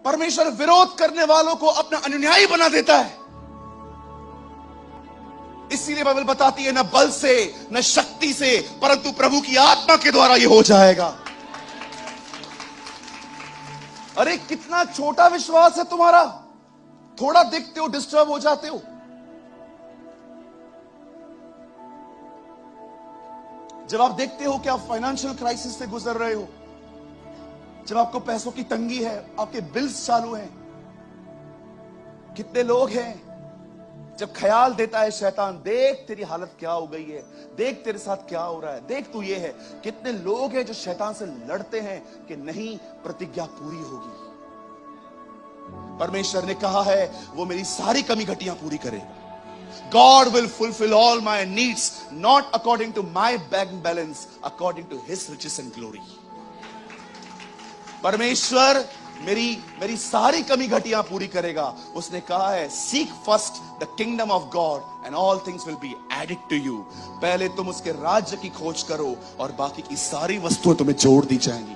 परमेश्वर विरोध करने वालों को अपना अनुयायी बना देता है। इसीलिए बाइबल बताती है न बल से न शक्ति से परंतु प्रभु की आत्मा के द्वारा ये हो जाएगा। अरे कितना छोटा विश्वास है तुम्हारा, थोड़ा देखते हो डिस्टर्ब हो जाते हो। जब आप देखते हो कि आप फाइनेंशियल क्राइसिस से गुजर रहे हो, जब आपको पैसों की तंगी है, आपके बिल्स चालू हैं, कितने लोग हैं जब ख्याल देता है शैतान, देख तेरी हालत क्या हो गई है, देख तेरे साथ क्या हो रहा है, देख तू ये है। कितने लोग हैं जो शैतान से लड़ते हैं कि नहीं प्रतिज्ञा पूरी होगी। परमेश्वर ने कहा है वो मेरी सारी कमी घटियां पूरी करेगा। God will fulfill all my needs, not according to my bank balance, according to His riches and glory. परमेश्वर मेरी सारी कमी घटियां पूरी करेगा। उसने कहा है seek first the kingdom of God and all things will be added to you. पहले तुम उसके राज्य की खोज करो और बाकी की सारी वस्तुएं तुम्हें जोड़ दी जाएंगी।